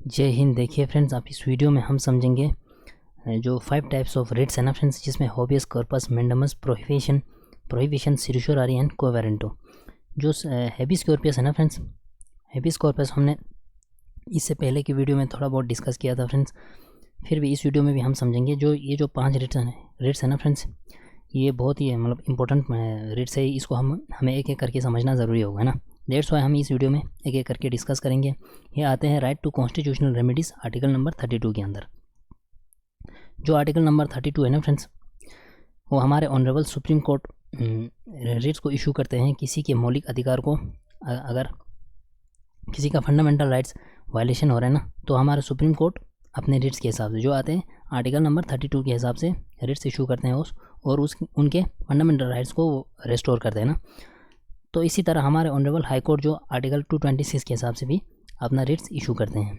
जय हिंद। देखिए फ्रेंड्स, आप इस वीडियो में हम समझेंगे जो 5 टाइप्स ऑफ रिट्स है ना फ्रेंड्स, जिसमें हॉबियस कॉर्पस मैंडमस प्रोहिबिशन सिरुशोरारी एंड कोवेरेंटो। जो हेबियस कॉर्पस है ना फ्रेंड्स, हेबियस कॉर्पस हमने इससे पहले की वीडियो में थोड़ा बहुत डिस्कस किया था फ्रेंड्स। फिर भी इस वीडियो में भी हम समझेंगे जो 5 रिट्स है ना फ्रेंड्स, ये बहुत ही मतलब इंपॉर्टेंट रिट्स है। इसको हमें एक एक करके समझना ज़रूरी होगा ना। दैट्स वाई हम इस वीडियो में एक एक करके डिस्कस करेंगे। ये आते हैं right to constitutional remedies article number 32 के अंदर। जो आर्टिकल नंबर 32 है ना फ्रेंड्स, वो हमारे ऑनरेबल सुप्रीम कोर्ट रिट्स को इशू करते हैं किसी के मौलिक अधिकार को, अगर किसी का फंडामेंटल राइट्स वायलेशन हो रहा है ना, तो हमारे सुप्रीम कोर्ट अपने रिट्स के हिसाब से जो आते हैं आर्टिकल नंबर 32 के हिसाब से रिट्स इशू करते हैं उनके फंडामेंटल राइट्स को रेस्टोर करते हैं ना। तो इसी तरह हमारे ऑनरेबल हाई कोर्ट जो आर्टिकल 226 के हिसाब से भी अपना रिट्स इशू करते हैं।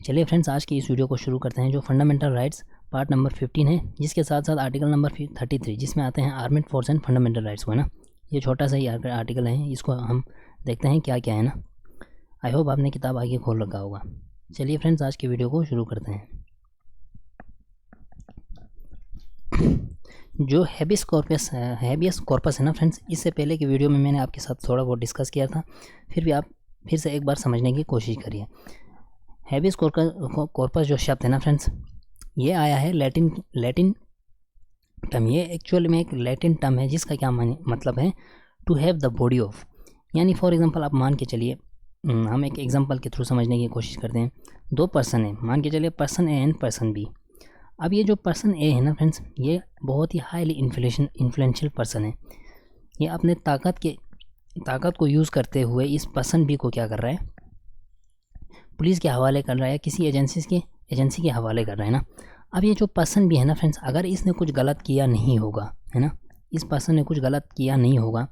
चलिए फ्रेंड्स, आज की इस वीडियो को शुरू करते हैं। जो फंडामेंटल राइट्स पार्ट नंबर 15 है, जिसके साथ साथ आर्टिकल नंबर 33 जिसमें आते हैं armed force and fundamental rights को है ना। ये छोटा सा ही आर्टिकल है, इसको हम देखते हैं क्या क्या है ना। आई होप आपने किताब आगे खोल रखा होगा। चलिए फ्रेंड्स, आज की वीडियो को शुरू करते हैं। जो हेबियस कॉर्पस है ना फ्रेंड्स, इससे पहले की वीडियो में मैंने आपके साथ थोड़ा बहुत डिस्कस किया था। फिर भी आप फिर से एक बार समझने की कोशिश करिए। हेबियस कॉर्पस जो शब्द है ना फ्रेंड्स, ये आया है लैटिन टर्म। ये एक्चुअल में एक लैटिन टर्म है जिसका क्या मतलब है, to have the body of. यानी फॉर एग्जांपल आप मान के चलिए, हम एक एग्जांपल के थ्रू समझने की कोशिश करते हैं। 2 पर्सन है, मान के चलिए person A and person B. अब ये जो पर्सन ए है ना फ्रेंड्स, ये बहुत ही हाईली इन्फ्लुएंशियल पर्सन है। ये अपने ताकत को यूज़ करते हुए इस पर्सन बी को क्या कर रहा है, पुलिस के हवाले कर रहा है, किसी एजेंसी के हवाले कर रहा है ना। अब ये जो पर्सन बी है ना फ्रेंड्स, अगर इसने कुछ गलत किया नहीं होगा है ना, इस पर्सन ने कुछ गलत किया नहीं होगा,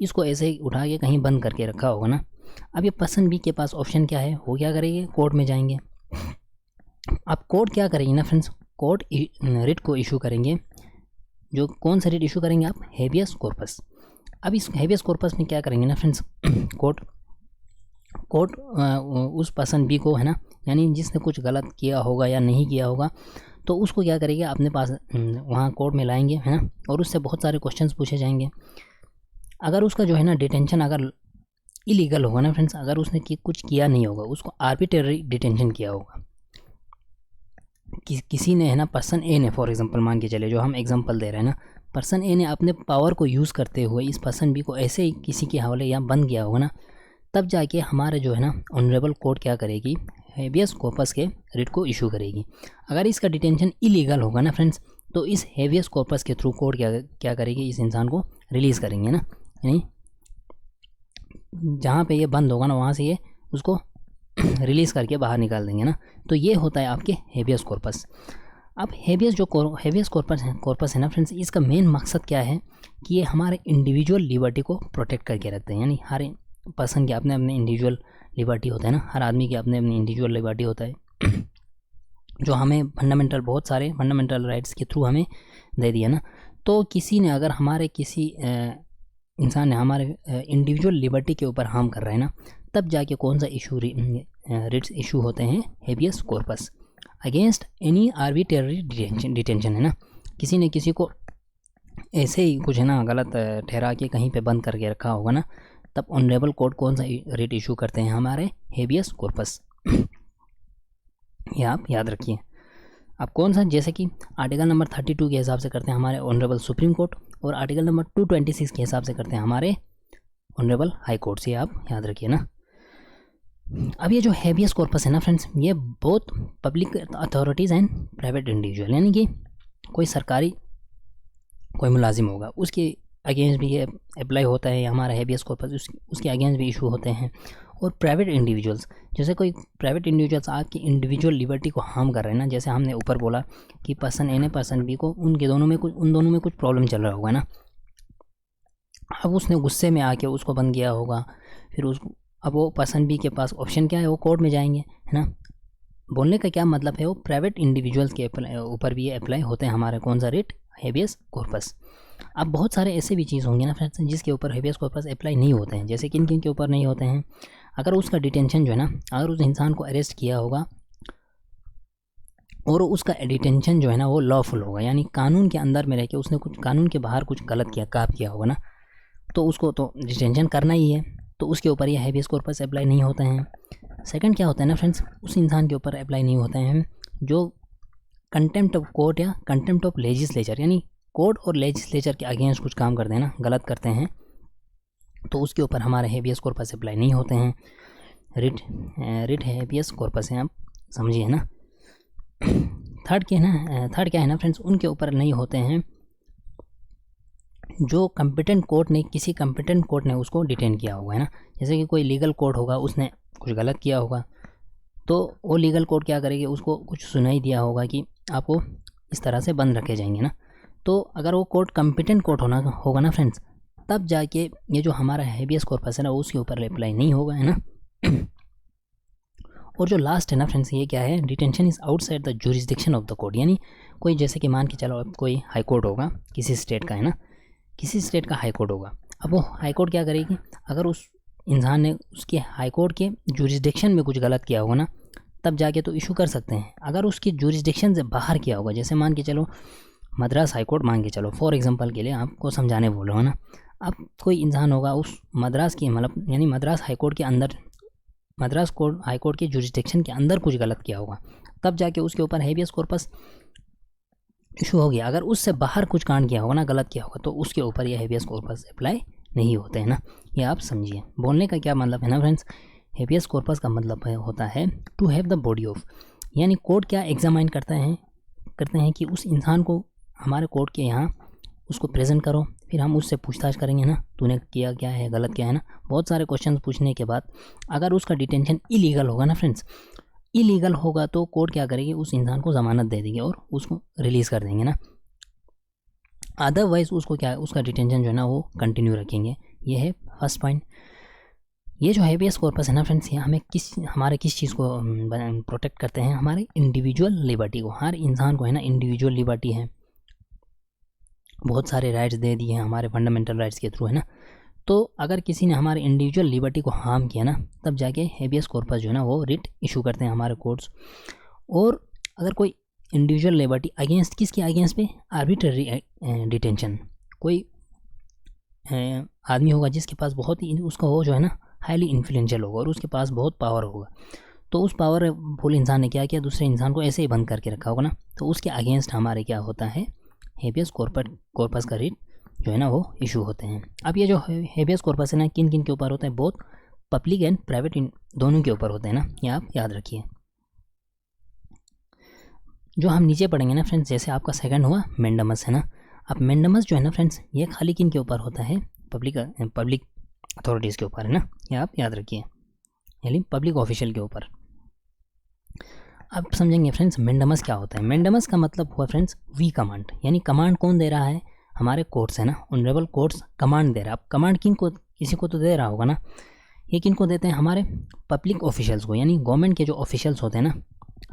इसको ऐसे ही उठा के कहीं बंद करके रखा होगा ना। अब ये पर्सन बी के पास ऑप्शन क्या है, वो क्या करेंगे, कोर्ट में जाएंगे। अब कोर्ट क्या करेंगे ना फ्रेंड्स, कोर्ट रिट को इशू करेंगे। जो कौन सा रिट इशू करेंगे आप, हेबियस कॉर्पस। अब इस हेबियस कॉर्पस में क्या करेंगे ना फ्रेंड्स, कोर्ट उस पर्सन बी को है ना, यानी जिसने कुछ गलत किया होगा या नहीं किया होगा, तो उसको क्या करेंगे, अपने पास वहाँ कोर्ट में लाएंगे है ना, और उससे बहुत सारे क्वेश्चंस पूछे जाएंगे। अगर उसका जो है ना डिटेंशन अगर इलीगल होगा ना फ्रेंड्स, अगर उसने कुछ किया नहीं होगा, उसको आर्बिट्रेरी डिटेंशन किया होगा, किसी ने है ना, पर्सन ए ने फॉर एग्जांपल मान के चले, जो हम एग्जांपल दे रहे हैं ना, पर्सन ए ने अपने पावर को यूज़ करते हुए इस पर्सन बी को ऐसे ही किसी के हवाले या बंद किया होगा ना, तब जाके हमारे जो है ना ऑनरेबल कोर्ट क्या करेगी, हेबियस कॉर्पस के रिट को इशू करेगी। अगर इसका डिटेंशन इलीगल होगा ना फ्रेंड्स, तो इस हेबियस कॉर्पस के थ्रू कोर्ट क्या करेगी, इस इंसान को रिलीज़ करेंगे ना। यानी जहाँ पे ये बंद होगा ना, वहाँ से ये उसको रिलीज़ करके बाहर निकाल देंगे ना। तो ये होता है आपके हेबियस कॉर्पस। अब हेबियस कॉर्पस है ना फ्रेंड्स, इसका मेन मकसद क्या है कि ये हमारे इंडिविजुअल लिबर्टी को प्रोटेक्ट करके रखते हैं। यानी हर पर्सन के अपने अपने इंडिविजुअल लिबर्टी होता है ना, हर आदमी के अपने अपने इंडिविजुअल लिबर्टी होता है जो हमें बहुत सारे फंडामेंटल राइट्स के थ्रू हमें दे दिया ना। तो किसी ने अगर हमारे किसी इंसान ने हमारे इंडिविजुअल लिबर्टी के ऊपर हार्म कर रहा है ना, तब जाके कौन सा रिट्स इशू होते हैं, habeas corpus against any arbitrary detention है ना। किसी ने किसी को ऐसे ही कुछ है ना गलत ठहरा के कहीं पे बंद करके रखा होगा ना, तब ऑनरेबल कोर्ट कौन सा रिट इशू करते हैं, हमारे हेबियस कॉर्पस। ये आप याद रखिए। अब कौन सा, जैसे कि आर्टिकल नंबर 32 के हिसाब से करते हैं हमारे ऑनरेबल सुप्रीम कोर्ट, और आर्टिकल नंबर 226 के हिसाब से करते हैं हमारे ऑनरेबल हाई कोर्ट। से आप याद रखिए ना। अब ये जो हेबियस कॉर्पस है ना फ्रेंड्स, ये both public authorities and private individual, यानी कि कोई सरकारी कोई मुलाजिम होगा उसके अगेंस्ट भी ये अप्लाई होता है हमारा हेबियस कॉर्पस, उसके अगेंस्ट भी इशू होते हैं। और प्राइवेट इंडिविजुअल्स, जैसे कोई प्राइवेट इंडिविजुअल्स आपकी इंडिविजुअल लिबर्टी को हार्म कर रहे हैं ना, जैसे हमने ऊपर बोला कि पर्सन ए ने पर्सन बी को, उन दोनों में कुछ प्रॉब्लम चल रहा होगा ना। अब उसने गुस्से में आके उसको बंद किया होगा, फिर उसको, अब वो पर्सन बी के पास ऑप्शन क्या है, वो कोर्ट में जाएंगे है ना। बोलने का क्या मतलब है, वो प्राइवेट इंडिविजुअल्स के ऊपर भी ये अप्लाई होते हैं हमारे कौन सा रिट, हेबियस कॉर्पस। अब बहुत सारे ऐसे भी चीज़ होंगे ना फ्रेंड्स जिसके ऊपर हेबियस कॉर्पस अप्लाई नहीं होते हैं। जैसे किन किन के ऊपर नहीं होते हैं, अगर उसका डिटेंशन जो है ना, अगर उस इंसान को अरेस्ट किया होगा और उसका डिटेंशन जो है ना वो लॉफुल होगा, यानी कानून के अंदर में रह के उसने कुछ कानून के बाहर कुछ गलत किया, काम किया होगा ना, तो उसको तो डिटेंशन करना ही है, तो उसके ऊपर ये हैबियस कॉर्पस अप्लाई नहीं होते हैं। सेकंड क्या होता है ना फ्रेंड्स, उस इंसान के ऊपर अप्लाई नहीं होते हैं जो कंटेम्प्ट ऑफ कोर्ट या कंटेम्प्ट ऑफ लेजिस्लेचर, यानी कोर्ट और लेजिस्लेचर के अगेंस्ट कुछ काम करते हैं ना, गलत करते हैं, तो उसके ऊपर हमारे हैबियस कॉर्पस अप्लाई नहीं होते हैं। रिट हैबियस कॉर्पस हैं, आप समझिए ना। थर्ड क्या है ना फ्रेंड्स, उनके ऊपर नहीं होते हैं जो कंपिटेंट कोर्ट ने उसको डिटेन किया होगा, है ना। जैसे कि कोई लीगल कोर्ट होगा, उसने कुछ गलत किया होगा, तो वो लीगल कोर्ट क्या करेगी, उसको कुछ सुनाई दिया होगा कि आपको इस तरह से बंद रखे जाएंगे ना, तो अगर वो कोर्ट कंपिटेंट कोर्ट होगा ना फ्रेंड्स, तब जाके ये जो हमारा हैबियस कॉर्पस है ना उसके ऊपर अप्लाई नहीं होगा, है ना। और जो लास्ट है ना फ्रेंड्स, ये क्या है, detention is outside the jurisdiction of the court, यानी कोई जैसे कि मान के चलो अब कोई हाई कोर्ट होगा किसी स्टेट का, है ना, किसी स्टेट का हाई कोर्ट होगा, अब वो हाई कोर्ट क्या करेगी, अगर उस इंसान ने उसके हाई कोर्ट के जुरिस्डिक्शन में कुछ गलत किया होगा ना, तब जाके तो इशू कर सकते हैं। अगर उसकी जुरिस्डिक्शन से बाहर किया होगा, जैसे मान के चलो मद्रास हाई कोर्ट, मान के चलो फॉर एग्जांपल के लिए आपको समझाने बोल रहा हूँ ना, अब कोई इंसान होगा उस मद्रास की मतलब यानी मद्रास हाई कोर्ट के अंदर, मद्रास कोर्ट हाई कोर्ट के जुरिस्डिक्शन के अंदर कुछ गलत किया होगा, तब जाके उसके ऊपर हैबियस कॉर्पस इशू हो गया। अगर उससे बाहर कुछ कांड किया होगा ना, गलत किया होगा, तो उसके ऊपर ये हैबियस कॉर्पस अप्लाई नहीं होते हैं ना, ये आप समझिए। बोलने का क्या मतलब है ना फ्रेंड्स, हैबियस कॉर्पस का मतलब होता है to have the body of, यानी कोर्ट क्या एग्जामाइन करते हैं कि उस इंसान को हमारे कोर्ट के यहाँ उसको प्रेजेंट करो, फिर हम उससे पूछताछ करेंगे ना, तूने किया क्या है, गलत क्या है ना, बहुत सारे क्वेश्चन पूछने के बाद अगर उसका डिटेंशन इलीगल होगा ना फ्रेंड्स, इलीगल होगा तो कोर्ट क्या करेगी, उस इंसान को ज़मानत दे देगी और उसको रिलीज़ कर देंगे ना, अदरवाइज़ उसको क्या है, उसका डिटेंशन जो है ना वो कंटिन्यू रखेंगे। ये है फर्स्ट पॉइंट। ये जो हैबियस कॉर्पस है ना फ्रेंड्स, ये हमें हमारे किस चीज़ को प्रोटेक्ट करते हैं, हमारे इंडिविजुअल लिबर्टी को। हर इंसान को है ना इंडिविजुअल लिबर्टी है, बहुत सारे राइट्स दे दिए हैं हमारे फंडामेंटल राइट्स के थ्रू, है ना। तो अगर किसी ने हमारे इंडिविजुअल लिबर्टी को हार्म किया ना, तब जाके हैबियस कॉर्पस जो है ना वो रिट इशू करते हैं हमारे कोर्ट्स। और अगर कोई इंडिविजुअल लिबर्टी अगेंस्ट किसके अगेंस्ट पे, आर्बिट्ररी डिटेंशन, कोई आदमी होगा जिसके पास बहुत ही उसका वो जो है ना हाईली इन्फ्लुएंशियल होगा और उसके पास बहुत पावर होगा, तो उस पावरफुल इंसान ने क्या किया, दूसरे इंसान को ऐसे ही बंद करके रखा होगा ना, तो उसके अगेंस्ट हमारे क्या होता है, हैबियस कॉर्पस का रिट जो है ना वो इशू होते हैं। अब ये जो हैबियस कॉर्पस है ना किन किन के ऊपर होता है, बहुत पब्लिक एंड प्राइवेट दोनों के ऊपर होते हैं ना, ये आप याद रखिए। जो हम नीचे पढ़ेंगे ना फ्रेंड्स, जैसे आपका सेकंड हुआ मेंडमस, है ना। अब मेंडमस जो है ना फ्रेंड्स, ये खाली किन के ऊपर होता है, पब्लिक अथॉरिटीज़ के ऊपर, है ना, ये आप याद रखिए, यानी पब्लिक ऑफिशियल के ऊपर। अब समझेंगे फ्रेंड्स मेंडमस क्या होता है। मेंडमस का मतलब हुआ फ्रेंड्स वी कमांड, यानी कमांड कौन दे रहा है, हमारे कोर्ट्स है ना, ऑनरेबल कोर्ट्स कमांड दे रहा है। अब कमांड किन को, किसी को तो दे रहा होगा ना, ये किन को देते हैं, हमारे पब्लिक ऑफिशियल्स को, यानी गवर्नमेंट के जो ऑफिशियल्स होते हैं ना,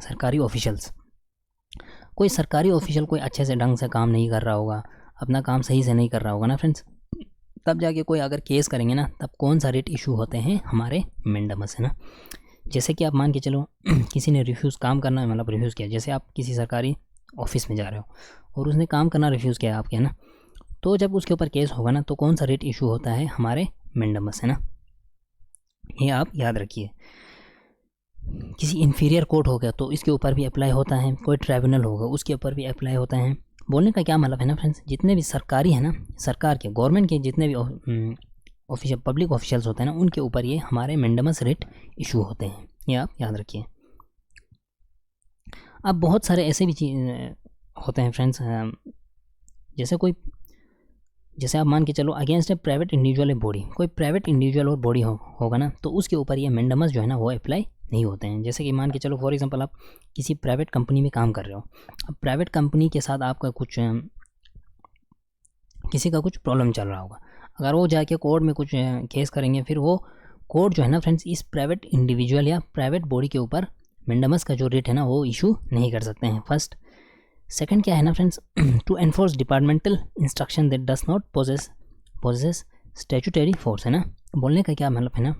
सरकारी ऑफिशियल्स। कोई सरकारी ऑफिशियल कोई अच्छे से ढंग से काम नहीं कर रहा होगा, अपना काम सही से नहीं कर रहा होगा ना फ्रेंड्स, तब जाके कोई अगर केस करेंगे ना, तब कौन सा रिट इशू होते हैं, हमारे मेंडमस, है ना। जैसे कि आप मान के चलो किसी ने रिफ्यूज़ काम करना, मतलब रिफ्यूज़ किया, जैसे आप किसी सरकारी ऑफिस में जा रहे हो और उसने काम करना रिफ्यूज़ किया आपके, है ना, तो जब उसके ऊपर केस होगा ना, तो कौन सा रिट इशू होता है, हमारे मेंडमस, है ना, ये आप याद रखिए। किसी इन्फीरियर कोर्ट हो गया तो इसके ऊपर भी अप्लाई होता है, कोई ट्राइब्यूनल होगा उसके ऊपर भी अप्लाई होता है। बोलने का क्या मतलब है ना फ्रेंड्स, जितने भी सरकारी है ना, सरकार के गवर्नमेंट के जितने भी ऑफिशियल पब्लिक ऑफिशियल्स होते हैं ना, उनके ऊपर ये हमारे मेंडमस रिट इशू होते हैं, ये आप याद रखिए। अब बहुत सारे ऐसे भी चीज़ होते हैं फ्रेंड्स, जैसे आप मान के चलो अगेंस्ट ए प्राइवेट इंडिविजुअल बॉडी, कोई प्राइवेट इंडिविजुअल और बॉडी होगा ना, तो उसके ऊपर ये मेंडमस जो है ना वो अप्लाई नहीं होते हैं। जैसे कि मान के चलो फॉर एग्जांपल आप किसी प्राइवेट कंपनी में काम कर रहे हो, अब प्राइवेट कंपनी के साथ आपका कुछ किसी का कुछ प्रॉब्लम चल रहा होगा, अगर वो जाके कोर्ट में कुछ केस करेंगे, फिर वो कोर्ट जो है ना फ्रेंड्स इस प्राइवेट इंडिविजुअल या प्राइवेट बॉडी के ऊपर मेंडमस का जो रेट है ना वो इशू नहीं कर सकते हैं, फर्स्ट। सेकंड क्या है ना friends, to enforce departmental instruction that does not possess statutory force, है ना। बोलने का क्या मतलब है ना,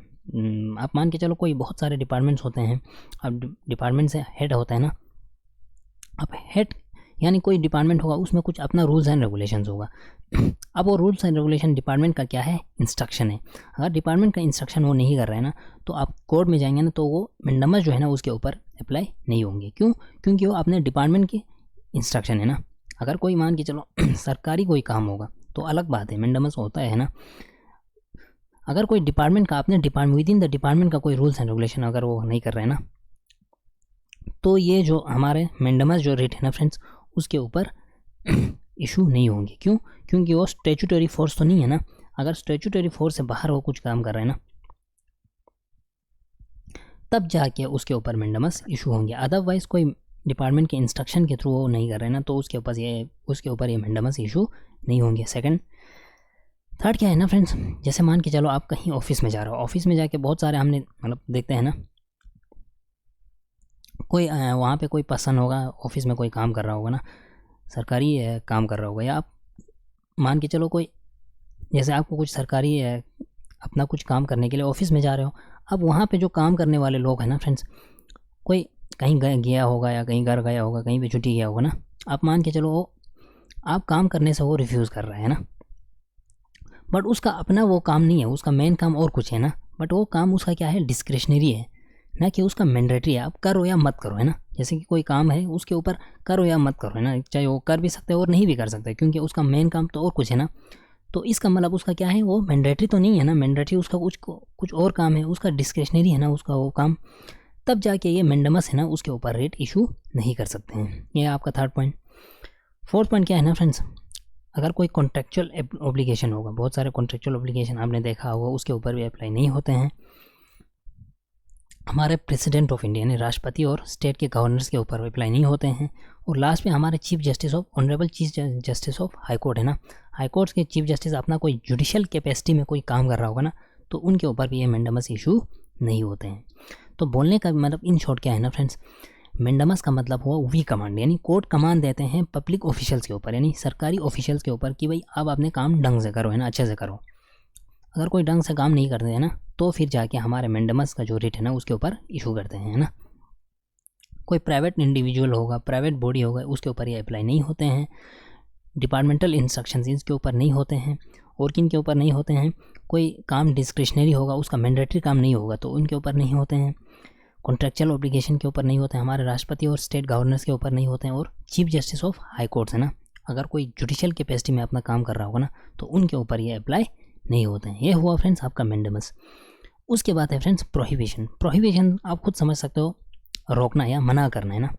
आप मान के चलो कोई बहुत सारे डिपार्टमेंट्स होते हैं, अब डिपार्टमेंट से हेड होता है ना, अब हेड यानी कोई डिपार्टमेंट होगा उसमें कुछ अपना रूल्स एंड रेगुलेशंस होगा। अब वो रूल्स एंड रेगुलेशन डिपार्टमेंट का क्या है, इंस्ट्रक्शन है। अगर डिपार्टमेंट का इंस्ट्रक्शन वो नहीं कर रहा है ना, तो आप कोर्ट में जाएंगे ना तो वो मेंडामस जो है ना उसके ऊपर अप्लाई नहीं होंगे। क्यों? क्योंकि वो अपने डिपार्टमेंट के इंस्ट्रक्शन है ना। अगर कोई मान के चलो सरकारी कोई काम होगा तो अलग बात है, मेंडामस होता है ना। अगर कोई डिपार्टमेंट का अपने department with in the department का कोई रूल्स एंड रेगुलेशन अगर वो नहीं कर रहे हैं ना, तो ये जो हमारे मेंडामस जो रेट है ना फ्रेंड्स, उसके ऊपर इशू नहीं होंगे। क्यों? क्योंकि वो स्टैट्यूटरी फोर्स तो नहीं है ना। अगर स्टैट्यूटरी फोर्स से बाहर वो कुछ काम कर रहे हैं ना, तब जाके उसके ऊपर मेंडामस इशू होंगे। अदरवाइज कोई डिपार्टमेंट के इंस्ट्रक्शन के थ्रू वो नहीं कर रहे हैं ना, तो उसके ऊपर ये मेंडामस इशू नहीं होंगे। सेकंड, थर्ड क्या है ना फ्रेंड्स, जैसे मान के चलो आप कहीं ऑफिस में जा रहे हो, ऑफिस में जाके बहुत सारे हमने मतलब देखते हैं ना, कोई वहाँ पे कोई पर्सन होगा ऑफिस में कोई काम कर रहा होगा ना, सरकारी काम कर रहा होगा, या आप मान के चलो कोई जैसे आपको कुछ सरकारी अपना कुछ काम करने के लिए ऑफिस में जा रहे हो। अब वहाँ पे जो काम करने वाले लोग हैं ना फ्रेंड्स, कोई कहीं गया होगा या कहीं घर गया होगा, कहीं पे छुट्टी गया होगा ना, आप मान के चलो वो आप काम करने से वो रिफ्यूज़ कर रहा है ना, बट उसका अपना वो काम नहीं है, उसका मेन काम और कुछ है ना, बट वो काम उसका क्या है, डिस्क्रिशनरी है ना, कि उसका मैंडेटरी है, आप करो या मत करो, है ना। जैसे कि कोई काम है उसके ऊपर करो या मत करो, है ना, चाहे वो कर भी सकते हो और नहीं भी कर सकते, क्योंकि उसका मेन काम तो और कुछ है ना। तो इसका मतलब उसका क्या है, वो मैंडेटरी तो नहीं है ना, मैंडेटरी उसका कुछ और काम है, उसका डिस्क्रिशनरी है ना उसका वो काम, तब जाके ये मेंडामस है ना उसके ऊपर रेट इशू नहीं कर सकते हैं। ये आपका थर्ड पॉइंट। फोर्थ पॉइंट क्या है ना फ्रेंड्स, अगर कोई कॉन्ट्रेक्चुअल ऑब्लिगेशन होगा, बहुत सारे कॉन्ट्रेक्चुअल ऑब्लिगेशन आपने देखा होगा, उसके ऊपर भी अप्लाई नहीं होते हैं। हमारे प्रेसिडेंट ऑफ इंडिया यानी राष्ट्रपति और स्टेट के गवर्नर्स के ऊपर अप्लाई नहीं होते हैं। और लास्ट में हमारे chief justice of honourable chief justice of high court है ना, हाई कोर्ट के चीफ जस्टिस अपना कोई जुडिशियल कैपेसिटी में कोई काम कर रहा होगा ना, तो उनके ऊपर भी ये मेंडामस इशू नहीं होते हैं। तो बोलने का मतलब इन शॉर्ट क्या है ना फ्रेंड्स, मेंडामस का मतलब हुआ वी कमांड, यानी कोर्ट कमांड देते हैं पब्लिक ऑफिशियल्स के ऊपर, यानी सरकारी ऑफिशियल्स के ऊपर कि भाई अब अपने काम ढंग से करो, है ना, अच्छे से करो। अगर कोई ढंग से काम नहीं करते हैं ना, तो फिर जाके हमारे मेंडामस का जो रेट है ना उसके ऊपर इशू करते हैं, है ना। कोई प्राइवेट इंडिविजुअल होगा, प्राइवेट बॉडी होगा, उसके ऊपर ये अप्लाई नहीं होते हैं। डिपार्टमेंटल इंस्ट्रक्शंस इसके ऊपर नहीं होते हैं। और किन के ऊपर नहीं होते हैं, कोई काम डिस्क्रिशनरी होगा, उसका मैंडेटरी काम नहीं होगा, तो उनके ऊपर नहीं होते हैं। कॉन्ट्रेक्चुअल ऑब्लिगेशन के ऊपर नहीं होते हैं, हमारे राष्ट्रपति और स्टेट गवर्नर्स के ऊपर नहीं होते हैं। और chief justice of high courts है ना, अगर कोई जुडिशियल कैपेसिटी में अपना काम कर रहा होगा ना, तो उनके ऊपर ये अप्लाई नहीं होते हैं। ये हुआ फ्रेंड्स आपका मेंडामस। उसके बाद है फ्रेंड्स प्रोहिबिशन। प्रोहिबिशन आप खुद समझ सकते हो, रोकना या मना करना, है ना।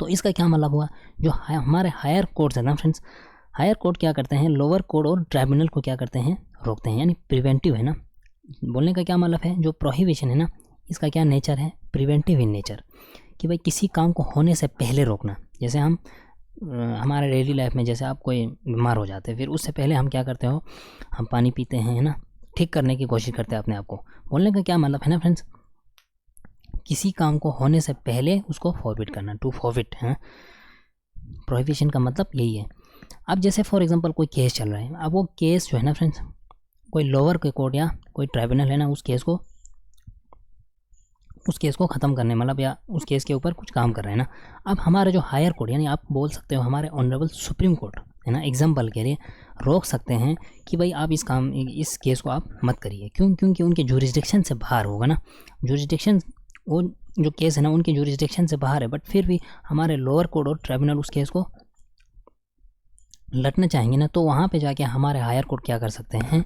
तो इसका क्या मतलब हुआ, जो हमारे हायर कोर्ट्स है ना फ्रेंड्स, हायर कोर्ट क्या करते हैं, लोअर कोर्ट और ट्राइब्यूनल को क्या करते हैं, रोकते हैं, यानी प्रिवेंटिव है ना। बोलने का क्या मतलब है, जो प्रोहिबिशन है ना, इसका क्या नेचर है, प्रिवेंटिव इन नेचर, कि भाई किसी काम को होने से पहले रोकना। जैसे हम हमारे डेली लाइफ में जैसे आप कोई बीमार हो जाते हैं, फिर उससे पहले हम क्या करते हो, हम पानी पीते हैं, है ना, ठीक करने की कोशिश करते हैं अपने आप को। बोलने का क्या मतलब है ना फ्रेंड्स, किसी काम को होने से पहले उसको फॉरबिट करना, टू फॉरबिट है। प्रोहिबिशन का मतलब यही है। अब जैसे फॉर एग्जांपल कोई केस चल रहा है, अब वो केस जो है ना फ्रेंड्स, कोई लोअर के कोर्ट या कोई ट्राइब्यूनल है ना, उस केस को ख़त्म करने मतलब या उस केस के ऊपर कुछ काम कर रहे हैं ना। अब हमारे जो हायर कोर्ट, यानी आप बोल सकते हो हमारे ऑनरेबल सुप्रीम कोर्ट है ना, एग्जाम्पल के लिए रोक सकते हैं कि भाई आप इस केस को आप मत करिए। क्यों? क्योंकि उनके जुरिस्डिक्शन से बाहर होगा ना, जुरिस्डिक्शन वो जो केस है ना उनके जुरिस्डिक्शन से बाहर है, बट फिर भी हमारे लोअर कोर्ट और ट्राइब्यूनल उस केस को लड़ना चाहेंगे ना, तो वहाँ पे जाके हमारे हायर कोर्ट क्या कर सकते हैं,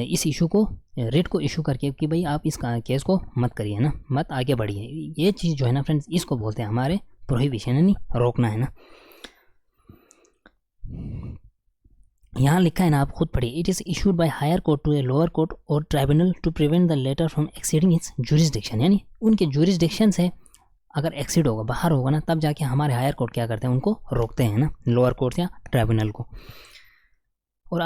इस इशू को रेट को इशू करके कि भाई आप इस केस को मत करिए ना, मत आगे बढ़िए। ये चीज़ जो है ना फ्रेंड्स, इसको बोलते हैं हमारे प्रोहिबिशन, यानी रोकना है ना। यहाँ लिखा है ना, आप खुद पढ़िए, it is issued by higher court to a lower court और tribunal to prevent the latter from exceeding its jurisdiction, यानी उनके जुरिस्डिक्शन से अगर एक्सीड होगा, बाहर होगा ना, तब जाके हमारे हायर कोर्ट क्या करते हैं, उनको रोकते हैं ना, लोअर कोर्ट या ट्राइब्यूनल को। और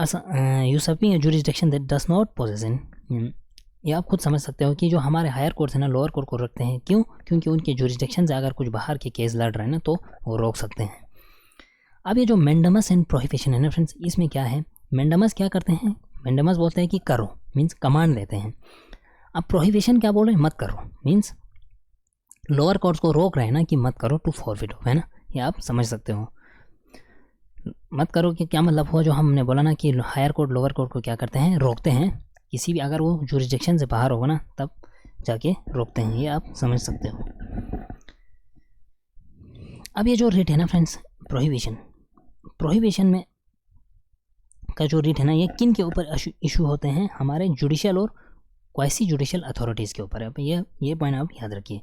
usurping jurisdiction that does not possess in, ये आप खुद समझ सकते हो कि जो हमारे हायर कोर्ट है ना, लोअर कोर्ट को रखते हैं। क्यों? क्योंकि उनके जुरिस्डिक्शन से अगर कुछ बाहर के केस लड़ रहे हैं ना, तो वो रोक सकते हैं। अब ये जो मेंडामस एंड प्रोहिबिशन है ना फ्रेंड्स, इसमें क्या है, मेंडामस क्या करते हैं, मैंडेमस बोलते हैं कि करो, मीन्स कमांड देते हैं। अब प्रोहिबिशन क्या बोल रहे हैं, मत करो, मीन्स लोअर कोर्ट्स को रोक रहे हैं ना कि मत करो टू फॉरफिट हो, है ना, ये आप समझ सकते हो। मत करो कि क्या मतलब हुआ, जो हमने बोला ना कि हायर कोर्ट लोअर कोर्ट को क्या करते हैं, रोकते हैं किसी भी, अगर वो जुरिसडिक्शन से बाहर होगा ना तब जाके रोकते हैं, ये आप समझ सकते हो। अब ये जो रिट है ना फ्रेंड्स, प्रोहिबिशन में का जो रिट है ना, ये किन के ऊपर इशू होते हैं, हमारे जुडिशियल और क्वासी जुडिशियल अथॉरिटीज़ के ऊपर। अब ये पॉइंट आप याद रखिए।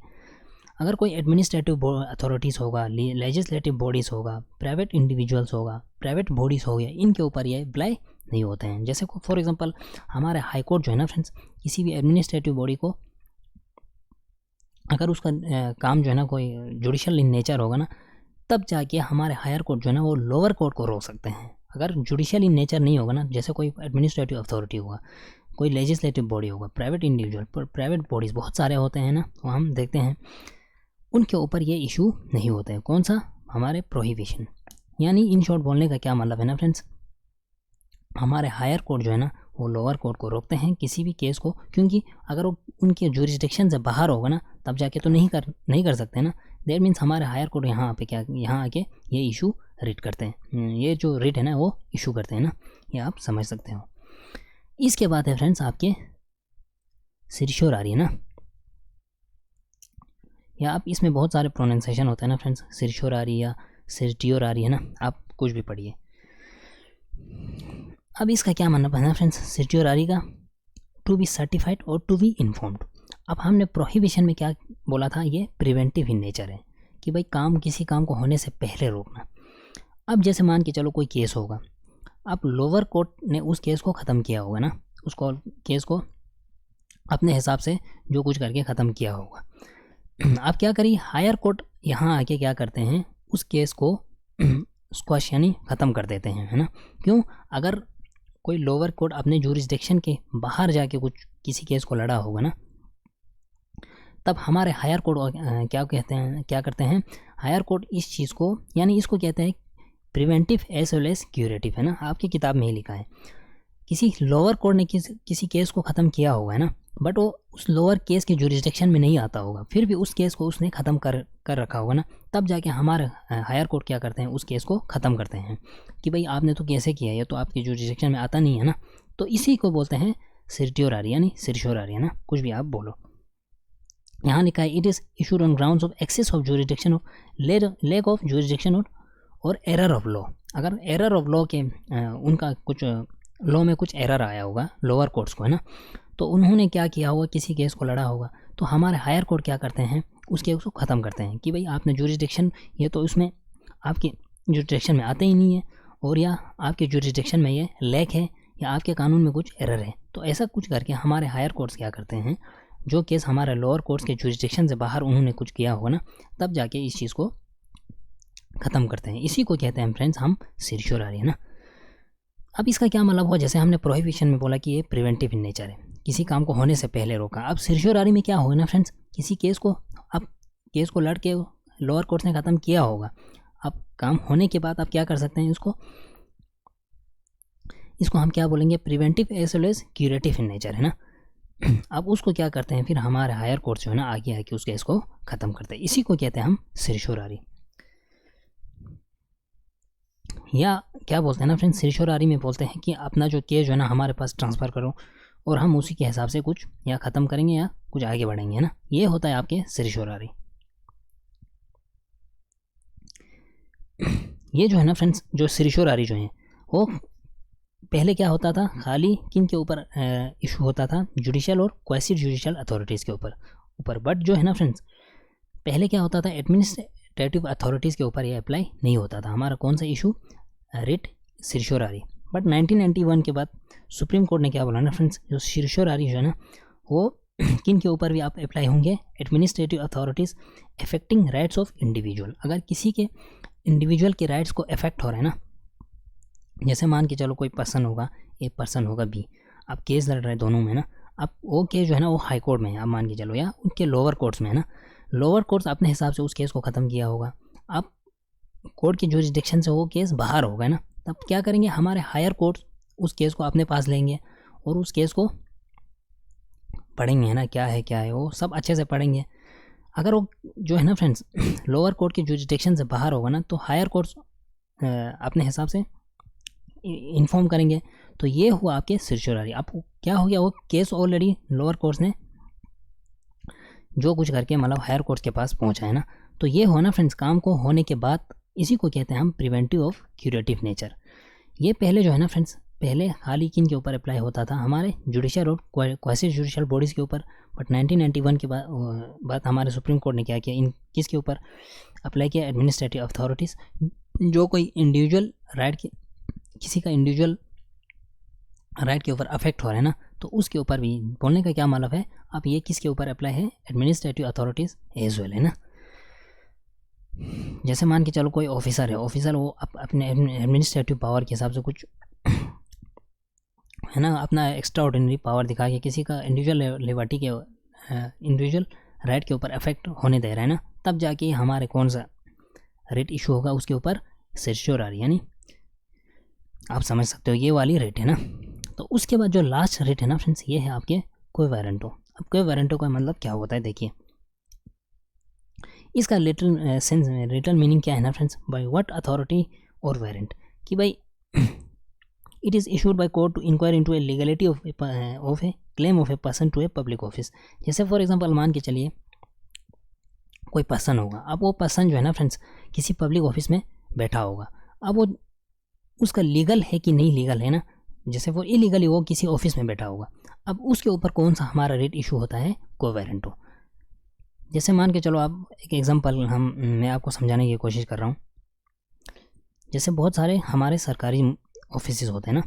अगर कोई एडमिनिस्ट्रेटिव अथॉरिटीज़ होगा, लेजिस्लेटिव बॉडीज़ होगा, प्राइवेट इंडिविजुअल्स होगा, प्राइवेट बॉडीज़ हो गया, इनके ऊपर ये अप्लाई नहीं होते हैं। जैसे फॉर एग्जांपल हमारे हाई कोर्ट जो है ना फ्रेंड्स, किसी भी एडमिनिस्ट्रेटिव बॉडी को अगर उसका काम जो है ना कोई जुडिशियल इन नेचर होगा ना, तब जाके हमारे हायर कोर्ट जो है ना वो लोअर कोर्ट को रोक सकते हैं। अगर जुडिशियल इन नेचर नहीं होगा ना, जैसे कोई एडमिनिस्ट्रेटिव अथॉरिटी होगा, कोई लेजिस्लेटिव बॉडी होगा, प्राइवेट इंडिविजुअल, प्राइवेट बॉडीज़ बहुत सारे होते हैं ना, वो हम देखते हैं, उनके ऊपर ये इशू नहीं होते हैं। कौन सा, हमारे प्रोहिबिशन। यानी इन शॉर्ट बोलने का क्या मतलब है ना फ्रेंड्स, हमारे हायर कोर्ट जो है ना वो लोअर कोर्ट को रोकते हैं किसी भी केस को, क्योंकि अगर वो उनके जुरिसडिक्शन से बाहर होगा ना तब जाके तो नहीं कर सकते ना। दैट मीन्स हमारे हायर कोर्ट यहाँ आके ये इशू रिट करते हैं, ये जो रिट है ना वो इशू करते हैं ना, ये आप समझ सकते हो। इसके बाद है फ्रेंड्स आपके सिरश्योरारी है ना, या आप इसमें बहुत सारे प्रोनाउंसिएशन होते हैं ना फ्रेंड्स, सिरश्योरारी या सिरटियोरारी है ना, आप कुछ भी पढ़िए। अब इसका क्या मतलब है ना फ्रेंड्स, सिरटियोरारी का, टू बी सर्टिफाइड और टू बी इन्फॉर्म्ड। अब हमने प्रोहिबिशन में क्या बोला था, ये प्रिवेंटिव इन नेचर है कि भाई किसी काम को होने से पहले रोकना। अब जैसे मान के चलो कोई केस होगा, अब लोअर कोर्ट ने उस केस को ख़त्म किया होगा ना, उसको केस को अपने हिसाब से जो कुछ करके ख़त्म किया होगा। अब क्या करी, हायर कोर्ट यहाँ आके क्या करते हैं, उस केस को स्क्वाश यानी ख़त्म कर देते हैं, है ना। क्यों, अगर कोई लोअर कोर्ट अपने जुरिसडिक्शन के बाहर जाके किसी केस को लड़ा होगा ना, तब हमारे हायर कोर्ट क्या करते हैं, हायर कोर्ट इस चीज़ को, यानी इसको कहते हैं preventive as well as curative, है ना, आपकी किताब में ही लिखा है। किसी लोअर कोर्ट ने किसी केस को ख़त्म किया होगा, है ना, बट वो उस लोअर केस के जुरिसडिक्शन में नहीं आता होगा, फिर भी उस केस को उसने ख़त्म कर रखा होगा ना, तब जाके हमारे हायर कोर्ट क्या करते हैं, उस केस को ख़त्म करते हैं कि भाई आपने तो कैसे किया, ये तो आपके जुरिसडिक्शन में आता नहीं है ना। तो इसी को बोलते हैं सिरटियोरारी यानी सिरश्योरारी, है ना, कुछ भी आप बोलो। यहाँ लिखा है, it is issued on grounds of excess of jurisdiction, of lack of jurisdiction और एरर ऑफ लॉ। अगर एरर ऑफ लॉ के उनका कुछ लॉ में कुछ एरर आया होगा लोअर कोर्ट्स को, है ना, तो उन्होंने क्या किया होगा, किसी केस को लड़ा होगा, तो हमारे हायर कोर्ट क्या करते हैं, उस केस को ख़त्म करते हैं कि भाई आपने जुरिसडिक्शन, ये तो उसमें आपके जुरिसडिक्शन में आते ही नहीं है, और या आपके जुरिसडिक्शन में ये लैक है, या आपके कानून में कुछ एरर है। तो ऐसा कुछ करके हमारे हायर कोर्ट्स क्या करते हैं, जो केस हमारे लोअर कोर्ट्स के जुरिसडिक्शन से बाहर उन्होंने कुछ किया होगा ना, तब जाके इस चीज़ को ख़त्म करते हैं। इसी को कहते हैं फ्रेंड्स हम सिरश्योरारी, है ना। अब इसका क्या मतलब हुआ, जैसे हमने प्रोहिबिशन में बोला कि ये प्रिवेंटिव इन नेचर है, किसी काम को होने से पहले रोका। अब सिरश्योरारी में क्या होगा ना फ्रेंड्स, किसी केस को, अब केस को लड़ के लोअर कोर्ट ने ख़त्म किया होगा, अब काम होने के बाद आप क्या कर सकते हैं, इसको हम क्या बोलेंगे, preventive as well as curative in nature, है ना। अब उसको क्या करते हैं, फिर हमारे हायर कोर्ट जो है ना आगे आके उस केस को ख़त्म करते हैं। इसी को कहते हैं हम सिरश्योरारी, या क्या बोलते हैं ना फ्रेंड्स, सिरश्योरारी में बोलते हैं कि अपना जो केस जो है ना हमारे पास ट्रांसफ़र करो, और हम उसी के हिसाब से कुछ या ख़त्म करेंगे या कुछ आगे बढ़ेंगे, है ना। ये होता है आपके सिरश्योरारी। ये जो है ना फ्रेंड्स, जो सिरश्योरारी जो है वो पहले क्या होता था, खाली किन के ऊपर इशू होता था, जुडिशियल और क्वासी जुडिशियल अथॉरिटीज़ के ऊपर। बट जो है ना फ्रेंड्स, पहले क्या होता था, एडमिनिस्ट्रेटिव अथॉरिटीज़ के ऊपर ये अप्लाई नहीं होता था। हमारा कौन सा इशू, रिट सिरश्योरारी। बट 1991 के बाद सुप्रीम कोर्ट ने क्या बोला ना फ्रेंड्स, जो सिरश्योरारी जो है ना वो किन के ऊपर भी आप अप्लाई होंगे, administrative authorities affecting rights of individual. अगर किसी के इंडिविजुअल के राइट्स को अफेक्ट हो रहे हैं ना, जैसे मान के चलो कोई पर्सन होगा, ए पर्सन होगा बी, आप केस लड़ रहे हैं दोनों में ना, अब वो केस जो है ना वो हाई कोर्ट में है, आप मान के चलो, या उनके लोअर कोर्ट्स में है ना, लोअर कोर्ट्स अपने हिसाब से उस केस को ख़त्म किया होगा, अब कोर्ट की जुरिसडिक्शन से वो केस बाहर होगा ना, तब क्या करेंगे, हमारे हायर कोर्ट्स उस केस को अपने पास लेंगे और उस केस को पढ़ेंगे, है ना, क्या है वो सब अच्छे से पढ़ेंगे। अगर वो जो है ना फ्रेंड्स लोअर कोर्ट के जुरिसडिक्शन से बाहर होगा ना, तो हायर कोर्ट्स अपने हिसाब से इन्फॉर्म करेंगे। तो ये हुआ आपके सर्चोरारी। आपको क्या हो गया, वो केस ऑलरेडी लोअर कोर्ट्स ने जो कुछ करके मतलब हायर कोर्ट्स के पास पहुंचा है ना। तो ये हुआ ना फ्रेंड्स काम को होने के बाद, इसी को कहते हैं हम प्रिवेंटिव ऑफ क्यूरेटिव नेचर। ये पहले जो है ना फ्रेंड्स, पहले खाली किन के ऊपर अप्लाई होता था, हमारे जुडिशियल और क्वासी जुडिशियल बॉडीज़ के ऊपर। बट 1991 के बाद हमारे सुप्रीम कोर्ट ने क्या किया, इन किसके ऊपर अप्लाई किया, एडमिनिस्ट्रेटिव अथॉरिटीज़। जो कोई इंडिविजुअल राइट की, किसी का इंडिविजुअल राइट के ऊपर अफेक्ट हो रहा है ना, तो उसके ऊपर भी बोलने का क्या मतलब है, अब ये किसके ऊपर अप्लाई है, एडमिनिस्ट्रेटिव अथॉरिटीज़ एज वेल, है ना। जैसे मान के चलो कोई ऑफिसर है, ऑफिसर वो अपने एडमिनिस्ट्रेटिव पावर के हिसाब से कुछ है ना, अपना एक्स्ट्रा ऑर्डिनरी पावर दिखा के किसी का इंडिविजुअल लिबर्टी के इंडिविजुअल राइट के ऊपर अफेक्ट होने दे रहा है ना, तब जाके हमारे कौन सा रेट इशू होगा, उसके ऊपर सर्चोरारी, यानी आप समझ सकते हो ये वाली रेट है ना। तो उसके बाद जो लास्ट रेट है ना फ्रेंड्स, ये है आपके कोई वारंटो। अब कोई वारंटो का मतलब क्या होता है, देखिए इसका लिटरल सेंस लिटरल मीनिंग क्या है ना फ्रेंड्स, बाय व्हाट अथॉरिटी और वारंट, कि भाई it is issued by court to inquire into a legality of a claim of a person to a public office. जैसे फॉर एग्जांपल मान के चलिए कोई पर्सन होगा, अब वो पर्सन जो है ना फ्रेंड्स किसी पब्लिक ऑफिस में बैठा होगा, अब वो उसका लीगल है कि नहीं लीगल है ना, जैसे वो इलीगली वो किसी ऑफिस में बैठा होगा, अब उसके ऊपर कौन सा हमारा रेट इशू होता है, को वारंटो। जैसे मान के चलो आप एक एग्जांपल मैं आपको समझाने की कोशिश कर रहा हूँ। जैसे बहुत सारे हमारे सरकारी ऑफिस होते हैं ना,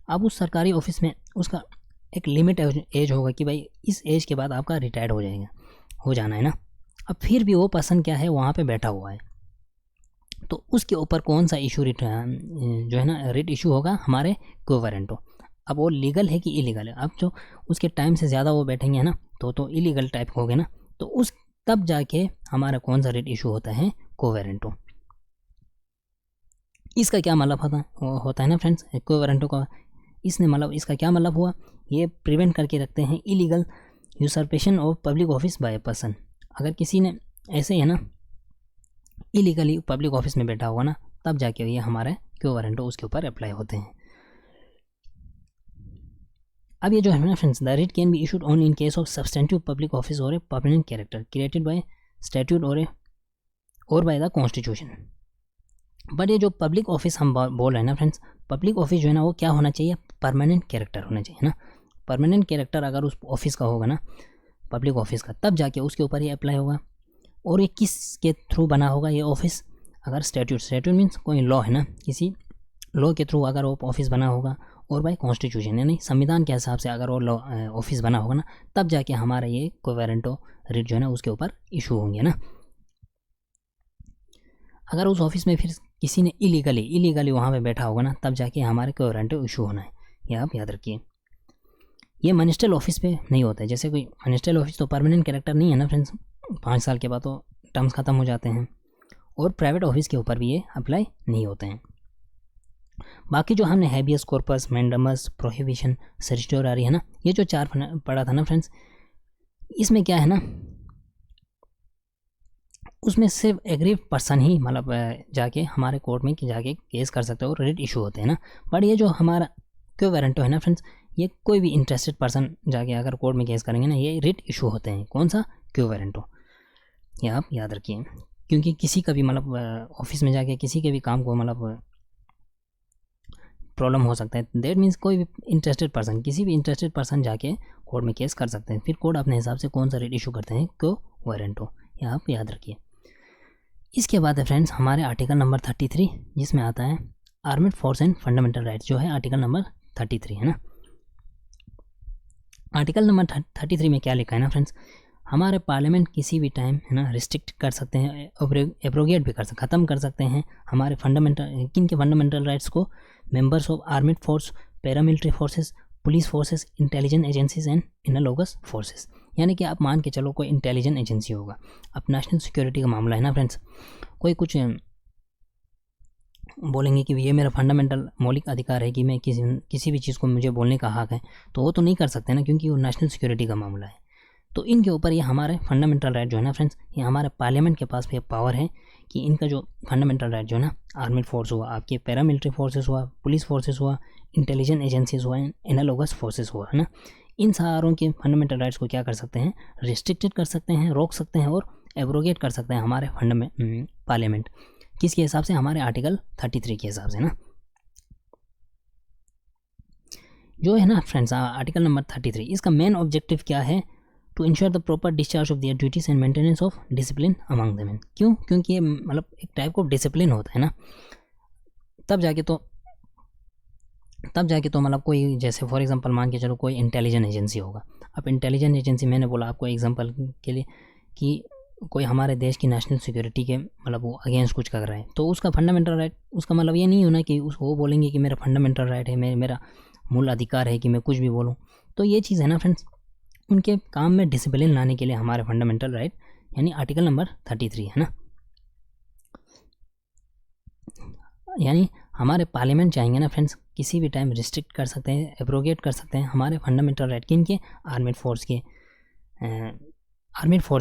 अब उस सरकारी ऑफिस में उसका एक लिमिट एज होगा कि भाई इस एज के बाद आपका रिटायर्ड हो जाना है ना। अब फिर भी वो पर्सन क्या है वहाँ पे बैठा हुआ है, तो उसके ऊपर कौन सा इशू जो है ना रेट इशू होगा, हमारे को वारंटो। अब वो लीगल है कि इलीगल है, अब जो उसके टाइम से ज़्यादा वो बैठेंगे ना, तो इलीगल टाइप हो गए ना, तो उस तब जाके हमारा कौन सा रेट इशू होता है, को वारंटो। इसका क्या मतलब होता है ना फ्रेंड्स, को वारंटो का इसने मतलब इसका क्या मतलब हुआ, ये प्रिवेंट करके रखते हैं illegal usurpation of public office by a person. अगर किसी ने ऐसे है ना इलीगली पब्लिक ऑफिस में बैठा होगा ना, तब जाके ये हमारे क्यों वारंटो उसके ऊपर अप्लाई होते हैं। अब ये जो है ना friends, the writ can be issued only in case of substantive public office और a permanent character created by statute और बाय द कॉन्स्टिट्यूशन। बट ये जो पब्लिक ऑफिस हम बोल रहे हैं ना फ्रेंड्स, पब्लिक ऑफिस जो है ना वो क्या होना चाहिए, परमानेंट कैरेक्टर होना चाहिए ना। परमानेंट कैरेक्टर अगर उस ऑफिस का होगा ना, पब्लिक ऑफिस का, तब जाके उसके ऊपर ये अप्लाई होगा। और ये किस के थ्रू बना होगा ये ऑफिस, अगर स्टैट्यूट मीन्स कोई लॉ है ना, किसी लॉ के थ्रू अगर वो ऑफिस बना होगा, और बाय कॉन्स्टिट्यूशन यानी संविधान के हिसाब से अगर वो लॉ ऑफिस बना होगा ना, तब जाके हमारा ये को वारंटो रेट जो है ना उसके ऊपर इशू होंगे ना। अगर उस ऑफिस में फिर किसी ने इलीगली वहाँ पे बैठा होगा ना, तब जाके हमारे को वारंटो इशू होना है, ये आप याद रखिए। ये मिनिस्ट्रियल ऑफिस पे नहीं होता है, जैसे कोई मिनिस्ट्रियल ऑफिस तो परमानेंट कैरेक्टर नहीं है ना फ्रेंड्स, 5 साल के बाद तो टर्म्स ख़त्म हो जाते हैं। और प्राइवेट ऑफिस के ऊपर भी ये अप्लाई नहीं होते हैं। बाकी जो हमने हैबियस कॉर्पस, मैंडमस, प्रोहिबिशन, सर्चोरारी है ना, ये जो 4 पढ़ा था ना फ्रेंड्स, इसमें क्या है ना, उसमें सिर्फ एग्रीव पर्सन ही मतलब जाके हमारे कोर्ट में जाके केस कर सकते हो और रेट इशू होते हैं ना। बट ये जो हमारा क्यों वारंटो है ना फ्रेंड्स, ये कोई भी इंटरेस्टेड पर्सन जाके अगर कोर्ट में केस करेंगे ना, ये रेट इशू होते हैं। कौन सा, क्यों वारंटो, ये आप याद रखिए। क्योंकि किसी का भी मतलब ऑफिस में जाके किसी के भी काम को मतलब प्रॉब्लम हो सकता है, दैट मीन्स कोई भी इंटरेस्टेड पर्सन, किसी भी इंटरेस्टेड पर्सन जाके कोर्ट में केस कर सकते हैं। फिर कोर्ट अपने हिसाब से कौन सा रेट इशू करते हैं, क्यों वारंटो, ये आप याद रखिए। इसके बाद है फ्रेंड्स हमारे आर्टिकल नंबर 33, जिसमें आता है armed force and fundamental rights, जो है आर्टिकल नंबर 33 है ना। आर्टिकल नंबर 33 में क्या लिखा है ना फ्रेंड्स, हमारे पार्लियामेंट किसी भी टाइम है ना रिस्ट्रिक्ट कर सकते हैं, एब्रोगेट भी कर सकते, ख़त्म कर सकते हैं हमारे फंडामेंटल, किन के फंडामेंटल राइट्स को, members of armed force, paramilitary forces, police forces, intelligence agencies and analogous forces. यानी कि आप मान के चलो कोई इंटेलिजेंस एजेंसी होगा, अब नेशनल सिक्योरिटी का मामला है ना फ्रेंड्स, कोई कुछ बोलेंगे कि ये मेरा फंडामेंटल मौलिक अधिकार है कि मैं किसी भी चीज़ को मुझे बोलने का हक है, तो वो तो नहीं कर सकते ना, क्योंकि वो नेशनल सिक्योरिटी का मामला है। तो इनके ऊपर ये हमारे फंडामेंटल राइट जो है ना फ्रेंड्स, ये हमारे पार्लियामेंट के पास भी पावर है कि इनका जो फंडामेंटल राइट जो है ना, आर्मेड फोर्स हुआ, आपके पैरामिलिट्री फोर्सेस हुआ, पुलिस फोर्सेस हुआ, इंटेलिजेंस एजेंसीज हुआ, एनालोगस फोर्सेस हुआ, है ना, इन सारों के फंडामेंटल राइट्स को क्या कर सकते हैं, रिस्ट्रिक्टेड कर सकते हैं, रोक सकते हैं और एब्रोगेट कर सकते हैं हमारे पार्लियामेंट। किसके हिसाब से? हमारे आर्टिकल 33 के हिसाब से ना, जो है ना फ्रेंड्स आर्टिकल नंबर 33, इसका मेन ऑब्जेक्टिव क्या है? To ensure the proper discharge of their duties and maintenance of discipline among the men. क्यों? क्योंकि ये मतलब एक टाइप ऑफ डिसिप्लिन होता है ना, तब जाके तो मतलब कोई, जैसे फॉर एग्जांपल मान के चलो कोई इंटेलिजेंस एजेंसी होगा। अब इंटेलिजेंस एजेंसी, मैंने बोला आपको एग्जांपल के लिए कि कोई हमारे देश की नेशनल सिक्योरिटी के मतलब वो अगेंस्ट कुछ कर रहा है, तो उसका फंडामेंटल राइट, उसका मतलब ये नहीं होना कि वो बोलेंगे कि मेरा फंडामेंटल राइट है, मेरा मूल अधिकार है कि मैं कुछ भी बोलूँ। तो ये चीज़ है ना फ्रेंड्स, उनके काम में डिसिप्लिन लाने के लिए हमारे फंडामेंटल राइट यानी आर्टिकल नंबर 33 है ना। यानी हमारे पार्लियामेंट चाहेंगे ना फ्रेंड्स, किसी भी टाइम रिस्ट्रिक्ट कर सकते हैं, एब्रोगेट कर सकते हैं हमारे फंडामेंटल राइट। किनके? आर्मेड फोर्स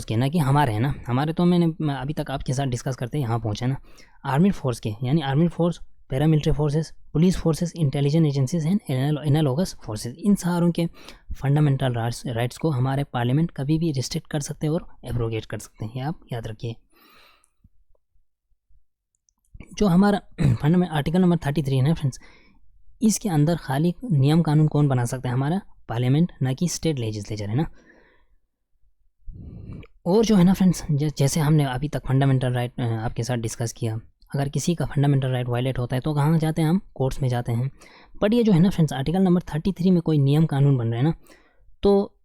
के, ना कि हमारे, है ना। हमारे तो मैंने अभी तक आपके साथ डिस्कस करते यहाँ पहुँचा ना। आर्मेड फोर्स के यानी armed force, paramilitary forces, police forces, intelligence agencies and analogous forces, इन सारों के फंडामेंटल राइट्स को हमारे पार्लियामेंट कभी भी रिस्ट्रिक्ट कर सकते हैं और एब्रोगेट कर सकते हैं, ये आप याद रखिए। जो हमारा फंडामेंटल आर्टिकल नंबर 33 है ना फ्रेंड्स, इसके अंदर खाली नियम कानून कौन बना सकता है? हमारा पार्लियामेंट, ना कि स्टेट लेजिस्लेचर, है ना। और जो है ना फ्रेंड्स, जैसे हमने अभी तक फंडामेंटल राइट आपके साथ डिस्कस किया, अगर किसी का फंडामेंटल राइट वायलेट होता है तो कहाँ जाते हैं हम? कोर्ट्स में जाते हैं। बट ये जो है ना फ्रेंड्स, आर्टिकल नंबर 33 में कोई नियम कानून बन रहे हैं ना, तो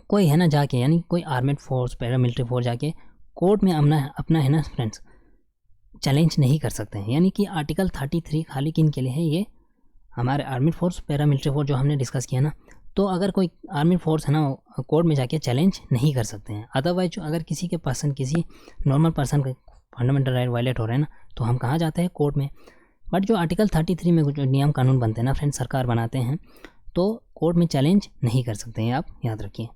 कोई है ना जाके, यानी कोई आर्मेड फोर्स, पैरामिलिट्री फोर्स जाके कोर्ट में अपना है ना फ्रेंड्स चैलेंज नहीं कर सकते हैं। यानी कि आर्टिकल 33 खाली किन के लिए है? ये हमारे आर्मी फोर्स, पैरामिलिट्री फोर्स जो हमने डिस्कस किया ना, तो अगर कोई आर्मी फोर्स है ना, कोर्ट में जाके चैलेंज नहीं कर सकते हैं। अदरवाइज अगर किसी नॉर्मल पर्सन का फंडामेंटल राइट वायलेट हो रहे हैं ना, तो हम कहाँ जाते हैं? कोर्ट में। बट जो आर्टिकल 33 में जो नियम कानून बनते हैं ना फ्रेंड्स, सरकार बनाते हैं, तो कोर्ट में चैलेंज नहीं कर सकते हैं, आप याद रखिए।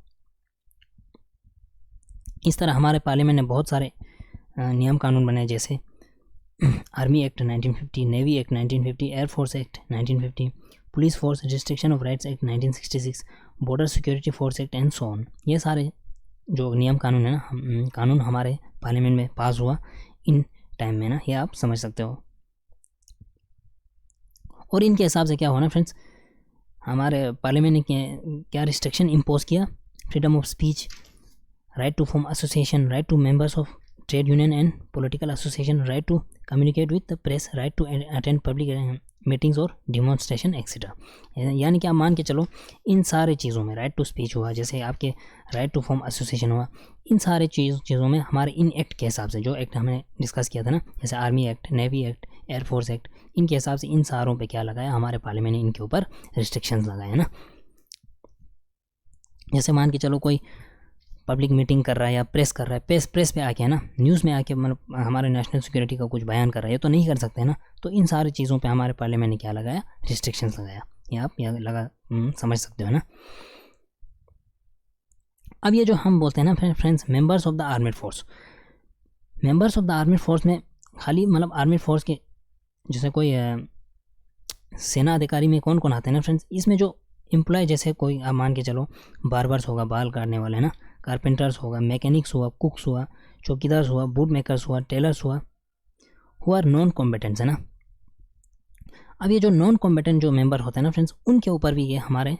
इस तरह हमारे पार्लियामेंट ने बहुत सारे नियम कानून बनाए, जैसे army act 1950, navy act 1950, air force act 1950, police force restriction of rights act 1966, border security force act and so on. ये सारे जो नियम कानून है ना, कानून हमारे पार्लियामेंट में पास हुआ इन टाइम में ना, ये आप समझ सकते हो। और इनके हिसाब से क्या हुआ ना फ्रेंड्स, हमारे पार्लियामेंट ने क्या रिस्ट्रिक्शन इम्पोज किया? Freedom of speech, right to form association, right to members of trade union and political association, right to communicate with the press, right to attend public meetings और demonstration etcetera. यानी कि आप मान के चलो, इन सारे चीज़ों में राइट टू स्पीच हुआ, जैसे आपके राइट टू फॉर्म एसोसिएशन हुआ, इन सारे चीज़ों में हमारे इन एक्ट के हिसाब से, जो एक्ट हमने डिस्कस किया था ना, जैसे army act, navy act, air force act, इनके हिसाब से इन सारों पे क्या लगाया? हमारे पार्लियामेंट ने इनके ऊपर रिस्ट्रिक्शंस लगाए ना। जैसे मान के चलो कोई पब्लिक मीटिंग कर रहा है या प्रेस कर रहा है, प्रेस पे आके है ना, न्यूज़ में आके मतलब हमारे नेशनल सिक्योरिटी का कुछ बयान कर रहा है, तो नहीं कर सकते ना। तो इन सारी चीज़ों पे हमारे पार्लियामेंट ने क्या लगाया? रिस्ट्रिक्शंस लगाया। ये आप समझ सकते हो ना। अब ये जो हम बोलते हैं ना friends, members of the armed force, members of the armed force में खाली मतलब आर्मेड फोर्स के जैसे कोई सेना अधिकारी में कौन कौन आते हैं ना फ्रेंड्स, इसमें जो एम्प्लॉय, जैसे कोई आप मान के चलो बार्बर्स होगा, बाल काटने वाले, है ना, कारपेंटर्स होगा, मैकेनिक्स हुआ, कुक्स हुआ, चौकीदार्स हुआ, बूट मेकर्स हुआ, टेलर्स हुआ, हु आर नॉन कॉम्बेटेंट्स, है ना। अब ये जो नॉन कॉम्बेटेंट जो मेंबर होते हैं ना फ्रेंड्स, उनके ऊपर भी ये हमारे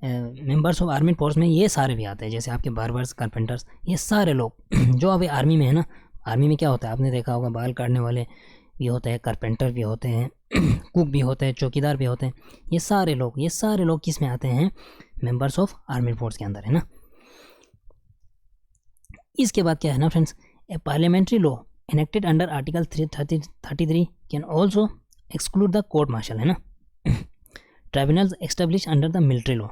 मेंबर्स ऑफ आर्मी फोर्स में ये सारे भी आते हैं, जैसे आपके बार्बर्स, कारपेंटर्स, ये सारे लोग जो अभी आर्मी में है ना। आर्मी में क्या होता है आपने देखा होगा, बाल काटने वाले भी होते हैं, कारपेंटर भी होते हैं, कुक भी होते हैं, चौकीदार भी होते हैं। ये सारे लोग किस में आते हैं? मेंबर्स ऑफ आर्मी फोर्स के अंदर, है ना। इसके बाद क्या है ना friends, a parliamentary law enacted under article 33 can also exclude the court martial, है ना, tribunals establish under the military law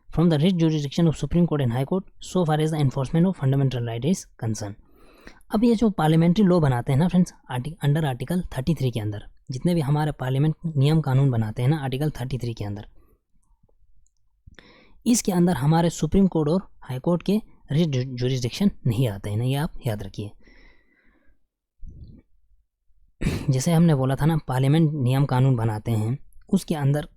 from the writ jurisdiction of supreme court and high court so far as the enforcement of fundamental right is concern. अब ये जो parliamentary law बनाते हैं ना friends, under article 33 के अंदर, जितने भी हमारे पार्लियामेंट नियम कानून बनाते हैं ना आर्टिकल 33 के अंदर, इसके अंदर हमारे सुप्रीम कोर्ट और हाई कोर्ट के जुरिस्डिक्शन नहीं आते हैं ना, ये आप याद रखिए। जैसे हमने बोला था ना, पार्लियामेंट नियम कानून बनाते हैं, उसके अंदर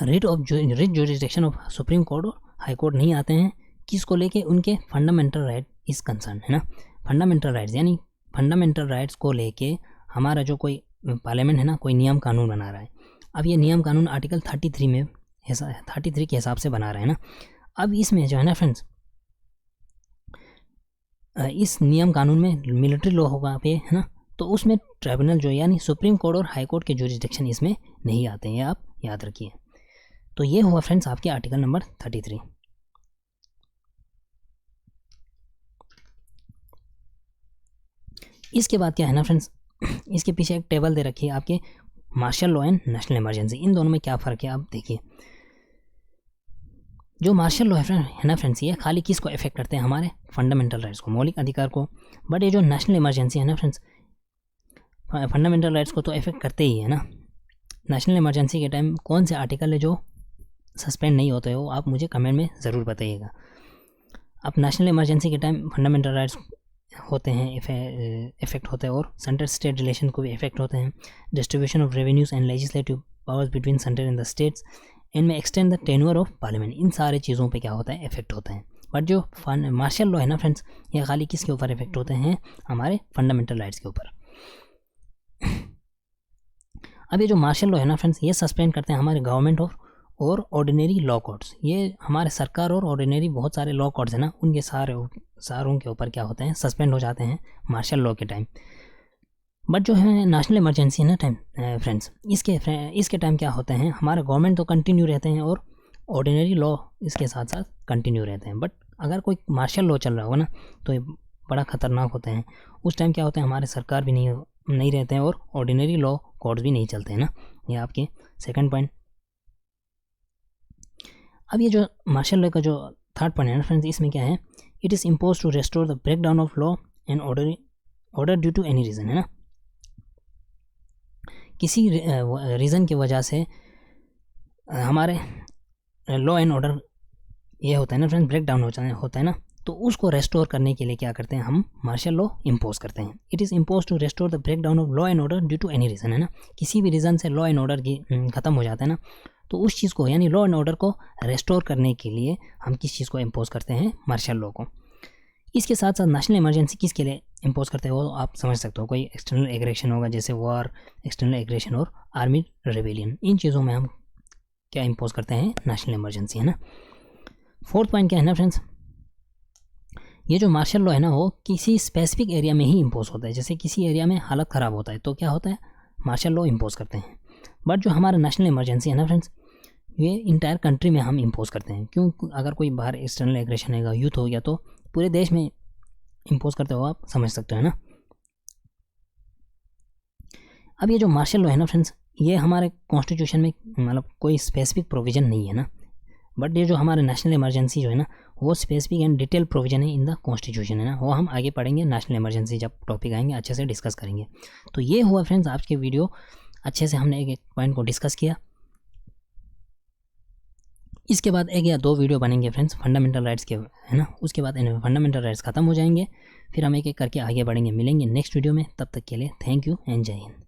writ jurisdiction of supreme court और हाई कोर्ट नहीं आते हैं। किसको लेके? उनके फंडामेंटल राइट इस कंसर्न है ना, फंडामेंटल राइट्स, यानी फंडामेंटल राइट्स को लेके हमारा जो कोई पार्लियामेंट है ना, कोई नियम कानून बना रहा है। अब ये नियम कानून आर्टिकल 33 के हिसाब से बना रहे हैं ना। अब इसमें जो है ना फ्रेंड्स, इस नियम कानून में मिलिट्री लॉ होगा पे है ना, तो उसमें ट्राइब्यूनल जो यानी सुप्रीम कोर्ट और हाई कोर्ट के जुरिस्डिक्शन इसमें नहीं आते हैं, आप याद रखिए। तो ये हुआ फ्रेंड्स आपके आर्टिकल नंबर 33। इसके बाद क्या है ना फ्रेंड्स, इसके पीछे एक टेबल दे रखी है आपके, martial law and national emergency, इन दोनों में क्या फ़र्क है आप देखिए। जो मार्शल लॉ है ना फ्रेंड्स, ये खाली किसको इफेक्ट करते हैं? हमारे फंडामेंटल राइट्स को, मौलिक अधिकार को। बट ये जो नेशनल इमरजेंसी है ना फ्रेंड्स, फंडामेंटल राइट्स को तो इफेक्ट करते ही है ना। नेशनल इमरजेंसी के टाइम कौन से आर्टिकल है जो सस्पेंड नहीं होते हो, आप मुझे कमेंट में ज़रूर बताइएगा। अब नेशनल इमरजेंसी के टाइम फंडामेंटल राइट्स होते हैं, इफेक्ट होते हैं, और सेंटर स्टेट रिलेशन को भी इफेक्ट होते हैं। Distribution of revenues and legislative powers between centre and the states and में extend the tenure of parliament, इन सारे चीज़ों पे क्या होता है? इफेक्ट होते हैं। बट जो मार्शल लॉ है ना फ्रेंड्स, ये खाली किसके ऊपर इफेक्ट होते हैं? हमारे फंडामेंटल राइट्स के ऊपर। अब ये जो मार्शल लॉ है ना फ्रेंड्स, ये सस्पेंड करते हैं हमारे गवर्नमेंट और ऑर्डिनरी लॉ कोर्ट्स। ये हमारे सरकार और ऑर्डिनरी बहुत सारे लॉ कोर्ट्स हैं ना, उनके सारों के ऊपर क्या होते हैं? सस्पेंड हो जाते हैं मार्शल लॉ के टाइम। बट जो है नेशनल इमरजेंसी है ना टाइम फ्रेंड्स, इसके टाइम क्या होते हैं? हमारे गवर्नमेंट तो कंटिन्यू रहते हैं और ऑर्डिनरी लॉ इसके साथ साथ कंटिन्यू रहते हैं। बट अगर कोई मार्शल लॉ चल रहा होगा ना, तो ये बड़ा ख़तरनाक होते हैं। उस टाइम क्या होता है? हमारे सरकार भी नहीं रहते हैं और ऑर्डिनरी लॉ कोर्ट्स भी नहीं चलते हैं ना। ये आपके सेकंड पॉइंट। अब ये जो मार्शल लॉ का जो थर्ड पॉइंट है ना फ्रेंड्स, इसमें क्या है? It is impose to restore the break down of law and order due to any reason, है ना। किसी रीज़न की वजह से हमारे लॉ एंड ऑर्डर ये होता है ना फ्रेंड्स, ब्रेक डाउन होता है ना, तो उसको रेस्टोर करने के लिए क्या करते हैं? हम मार्शल लॉ इम्पोज करते हैं। It is impose to restore the break down of law and order due to any reason, है ना। किसी भी रीज़न से लॉ एंड ऑर्डर की ख़त्म हो जाता है ना, तो उस चीज़ को यानी लॉ एंड ऑर्डर को रेस्टोर करने के लिए हम किस चीज़ को इम्पोज करते हैं? मार्शल लॉ को। इसके साथ साथ नेशनल इमरजेंसी किसके लिए इम्पोज करते हो आप समझ सकते हो। कोई एक्सटर्नल एग्रेशन होगा, जैसे वॉर, एक्सटर्नल एग्रेशन और आर्मी रेबेलियन, इन चीज़ों में हम क्या इम्पोज करते हैं? नेशनल इमरजेंसी, है ना। फोर्थ पॉइंट क्या है ना फ्रेंड्स, ये जो मार्शल लॉ है ना, वो किसी स्पेसिफिक एरिया में ही इम्पोज होता है। जैसे किसी एरिया में हालत ख़राब होता है तो क्या होता है? मार्शल लॉ इम्पोज करते हैं। बट जो हमारा नेशनल इमरजेंसी है ना फ्रेंड्स, ये इंटायर कंट्री में हम इम्पोज करते हैं। क्यों? अगर कोई बाहर एक्सटर्नल एग्रेशन है, यूथ हो गया, तो पूरे देश में इम्पोज करते हो, आप समझ सकते हो ना। अब ये जो मार्शल लॉ है ना फ्रेंड्स, ये हमारे कॉन्स्टिट्यूशन में मतलब कोई स्पेसिफिक प्रोविज़न नहीं है ना। बट ये जो हमारे नेशनल इमरजेंसी जो है ना, वो स्पेसिफिक एंड डिटेल प्रोविजन है इन द कॉन्स्टिट्यूशन, है ना। वो हम आगे पढ़ेंगे, नेशनल इमरजेंसी जब टॉपिक आएंगे अच्छे से डिस्कस करेंगे। तो ये हुआ फ्रेंड्स आज के वीडियो, अच्छे से हमने एक पॉइंट को डिस्कस किया। इसके बाद एक या दो वीडियो बनेंगे फ्रेंड्स फंडामेंटल राइट्स के, है ना। उसके बाद फंडामेंटल राइट्स ख़त्म हो जाएंगे, फिर हम एक एक करके आगे बढ़ेंगे। मिलेंगे नेक्स्ट वीडियो में, तब तक के लिए थैंक यू एंड जय हिंद।